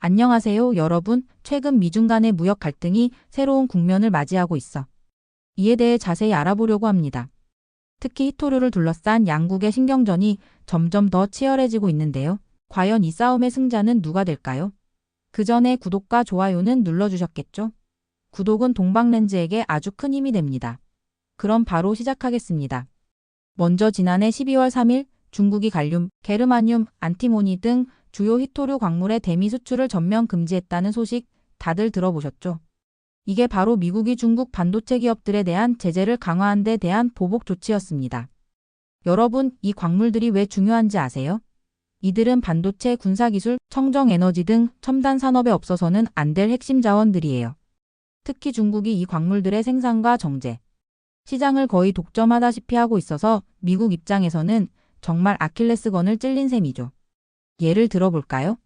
안녕하세요, 여러분. 최근 미중 간의 무역 갈등이 새로운 국면을 맞이하고 있어. 이에 대해 자세히 알아보려고 합니다. 특히 히토류를 둘러싼 양국의 신경전이 점점 더 치열해지고 있는데요. 과연 이 싸움의 승자는 누가 될까요? 그 전에 구독과 좋아요는 눌러주셨겠죠? 구독은 동방렌즈에게 아주 큰 힘이 됩니다. 그럼 바로 시작하겠습니다. 먼저 지난해 12월 3일 중국이 갈륨, 게르마늄, 안티모니 등 주요 히토류 광물의 대미 수출을 전면 금지했다는 소식 다들 들어보셨죠? 이게 바로 미국이 중국 반도체 기업들에 대한 제재를 강화한 데 대한 보복 조치였습니다. 여러분, 이 광물들이 왜 중요한지 아세요? 이들은 반도체, 군사기술, 청정에너지 등 첨단 산업에 없어서는 안 될 핵심 자원들이에요. 특히 중국이 이 광물들의 생산과 정제, 시장을 거의 독점하다시피 하고 있어서 미국 입장에서는 정말 아킬레스건을 찔린 셈이죠. 예를 들어볼까요?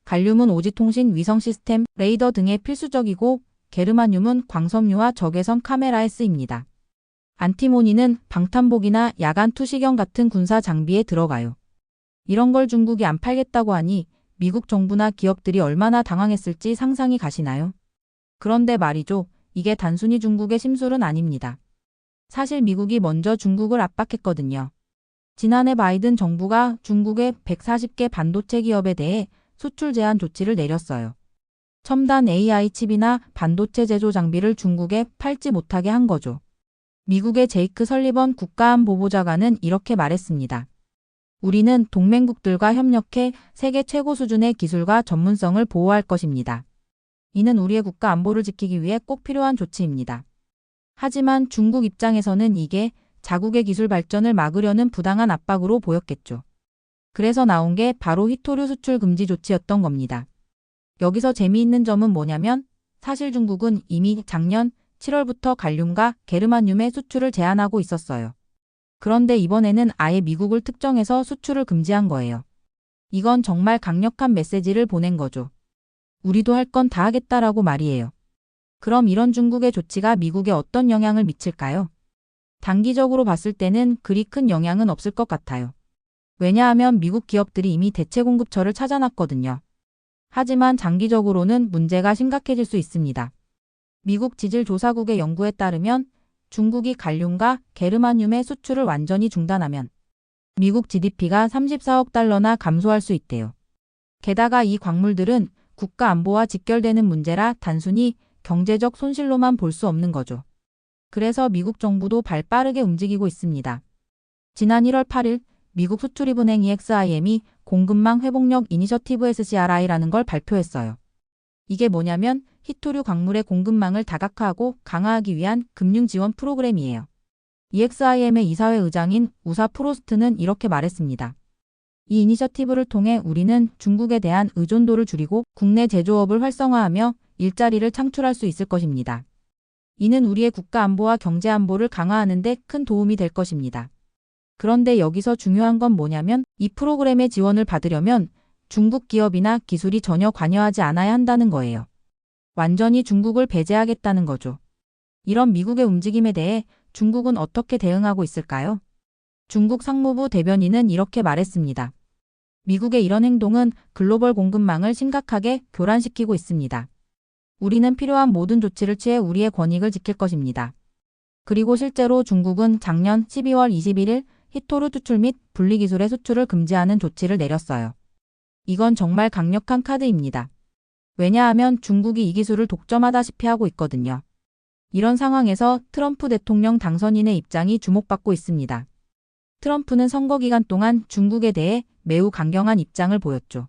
갈륨은 오지통신, 위성 시스템, 레이더 등에 필수적이고 게르마늄은 광섬유와 적외선 카메라에 쓰입니다. 안티모니는 방탄복이나 야간 투시경 같은 군사 장비에 들어가요. 이런 걸 중국이 안 팔겠다고 하니 미국 정부나 기업들이 얼마나 당황했을지 상상이 가시나요? 그런데 말이죠. 이게 단순히 중국의 심술은 아닙니다. 사실 미국이 먼저 중국을 압박했거든요. 지난해 바이든 정부가 중국의 140개 반도체 기업에 대해 수출 제한 조치를 내렸어요. 첨단 AI 칩이나 반도체 제조 장비를 중국에 팔지 못하게 한 거죠. 미국의 제이크 설리번 국가안보보좌관은 이렇게 말했습니다. 우리는 동맹국들과 협력해 세계 최고 수준의 기술과 전문성을 보호할 것입니다. 이는 우리의 국가 안보를 지키기 위해 꼭 필요한 조치입니다. 하지만 중국 입장에서는 이게 자국의 기술 발전을 막으려는 부당한 압박으로 보였겠죠. 그래서 나온 게 바로 히토류 수출 금지 조치였던 겁니다. 여기서 재미있는 점은 뭐냐면 사실 중국은 이미 작년 7월부터 갈륨과 게르마늄의 수출을 제한하고 있었어요. 그런데 이번에는 아예 미국을 특정해서 수출을 금지한 거예요. 이건 정말 강력한 메시지를 보낸 거죠. 우리도 할 건 다 하겠다라고 말이에요. 그럼 이런 중국의 조치가 미국에 어떤 영향을 미칠까요? 단기적으로 봤을 때는 그리 큰 영향은 없을 것 같아요. 왜냐하면 미국 기업들이 이미 대체 공급처를 찾아놨거든요. 하지만 장기적으로는 문제가 심각해질 수 있습니다. 미국 지질조사국의 연구에 따르면 중국이 갈륨과 게르마늄의 수출을 완전히 중단하면 미국 GDP가 34억 달러나 감소할 수 있대요. 게다가 이 광물들은 국가 안보와 직결되는 문제라 단순히 경제적 손실로만 볼 수 없는 거죠. 그래서 미국 정부도 발 빠르게 움직이고 있습니다. 지난 1월 8일 미국 수출입은행 EXIM이 공급망 회복력 이니셔티브 SCRI라는 걸 발표했어요. 이게 뭐냐면 히토류 광물의 공급망을 다각화하고 강화하기 위한 금융 지원 프로그램이에요. EXIM의 이사회 의장인 우사 프로스트는 이렇게 말했습니다. 이 이니셔티브를 통해 우리는 중국에 대한 의존도를 줄이고 국내 제조업을 활성화하며 일자리를 창출할 수 있을 것입니다. 이는 우리의 국가 안보와 경제 안보를 강화하는 데 큰 도움이 될 것입니다. 그런데 여기서 중요한 건 뭐냐면 이 프로그램의 지원을 받으려면 중국 기업이나 기술이 전혀 관여하지 않아야 한다는 거예요. 완전히 중국을 배제하겠다는 거죠. 이런 미국의 움직임에 대해 중국은 어떻게 대응하고 있을까요? 중국 상무부 대변인은 이렇게 말했습니다. 미국의 이런 행동은 글로벌 공급망을 심각하게 교란시키고 있습니다. 우리는 필요한 모든 조치를 취해 우리의 권익을 지킬 것입니다. 그리고 실제로 중국은 작년 12월 21일 히토류 수출 및 분리기술의 수출을 금지하는 조치를 내렸어요. 이건 정말 강력한 카드입니다. 왜냐하면 중국이 이 기술을 독점하다시피 하고 있거든요. 이런 상황에서 트럼프 대통령 당선인의 입장이 주목받고 있습니다. 트럼프는 선거 기간 동안 중국에 대해 매우 강경한 입장을 보였죠.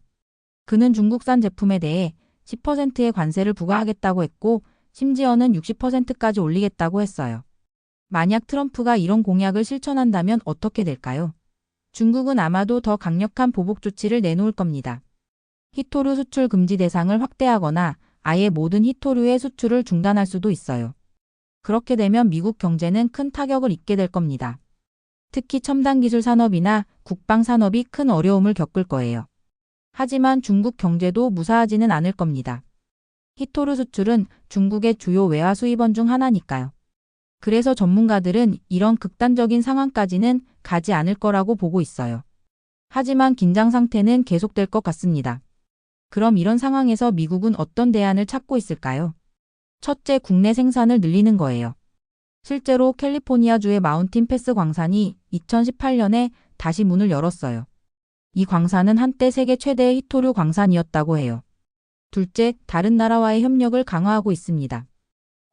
그는 중국산 제품에 대해 10%의 관세를 부과하겠다고 했고 심지어는 60%까지 올리겠다고 했어요. 만약 트럼프가 이런 공약을 실천한다면 어떻게 될까요? 중국은 아마도 더 강력한 보복 조치를 내놓을 겁니다. 히토류 수출 금지 대상을 확대하거나 아예 모든 히토류의 수출을 중단할 수도 있어요. 그렇게 되면 미국 경제는 큰 타격을 입게 될 겁니다. 특히 첨단 기술 산업이나 국방 산업이 큰 어려움을 겪을 거예요. 하지만 중국 경제도 무사하지는 않을 겁니다. 히토류 수출은 중국의 주요 외화 수입원 중 하나니까요. 그래서 전문가들은 이런 극단적인 상황까지는 가지 않을 거라고 보고 있어요. 하지만 긴장 상태는 계속될 것 같습니다. 그럼 이런 상황에서 미국은 어떤 대안을 찾고 있을까요? 첫째, 국내 생산을 늘리는 거예요. 실제로 캘리포니아주의 마운틴 패스 광산이 2018년에 다시 문을 열었어요. 이 광산은 한때 세계 최대의 히토류 광산이었다고 해요. 둘째, 다른 나라와의 협력을 강화하고 있습니다.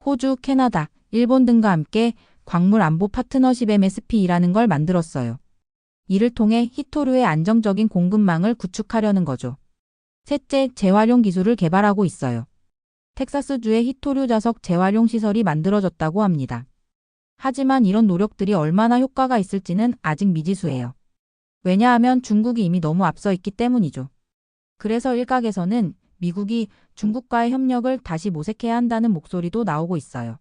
호주, 캐나다, 일본 등과 함께 광물 안보 파트너십 MSP라는 걸 만들었어요. 이를 통해 히토류의 안정적인 공급망을 구축하려는 거죠. 셋째, 재활용 기술을 개발하고 있어요. 텍사스주의 히토류 자석 재활용 시설이 만들어졌다고 합니다. 하지만 이런 노력들이 얼마나 효과가 있을지는 아직 미지수예요. 왜냐하면 중국이 이미 너무 앞서 있기 때문이죠. 그래서 일각에서는 미국이 중국과의 협력을 다시 모색해야 한다는 목소리도 나오고 있어요.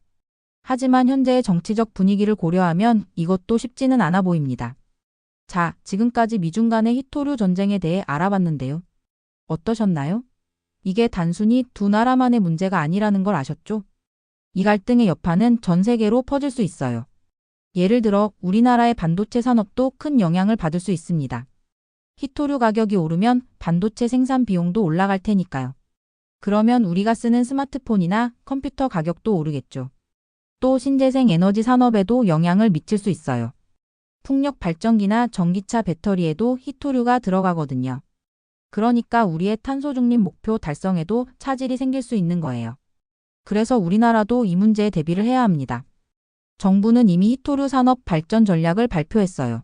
하지만 현재의 정치적 분위기를 고려하면 이것도 쉽지는 않아 보입니다. 자, 지금까지 미중 간의 히토류 전쟁에 대해 알아봤는데요. 어떠셨나요? 이게 단순히 두 나라만의 문제가 아니라는 걸 아셨죠? 이 갈등의 여파는 전 세계로 퍼질 수 있어요. 예를 들어 우리나라의 반도체 산업도 큰 영향을 받을 수 있습니다. 히토류 가격이 오르면 반도체 생산 비용도 올라갈 테니까요. 그러면 우리가 쓰는 스마트폰이나 컴퓨터 가격도 오르겠죠. 또 신재생 에너지 산업에도 영향을 미칠 수 있어요. 풍력 발전기나 전기차 배터리에도 히토류가 들어가거든요. 그러니까 우리의 탄소 중립 목표 달성에도 차질이 생길 수 있는 거예요. 그래서 우리나라도 이 문제에 대비를 해야 합니다. 정부는 이미 히토류 산업 발전 전략을 발표했어요.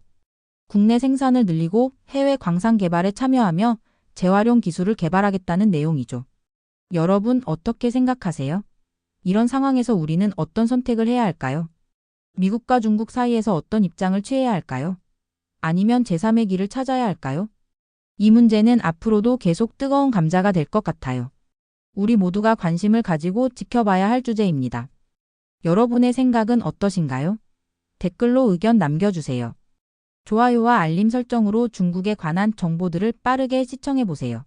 국내 생산을 늘리고 해외 광산 개발에 참여하며 재활용 기술을 개발하겠다는 내용이죠. 여러분 어떻게 생각하세요? 이런 상황에서 우리는 어떤 선택을 해야 할까요? 미국과 중국 사이에서 어떤 입장을 취해야 할까요? 아니면 제3의 길을 찾아야 할까요? 이 문제는 앞으로도 계속 뜨거운 감자가 될 것 같아요. 우리 모두가 관심을 가지고 지켜봐야 할 주제입니다. 여러분의 생각은 어떠신가요? 댓글로 의견 남겨주세요. 좋아요와 알림 설정으로 중국에 관한 정보들을 빠르게 시청해보세요.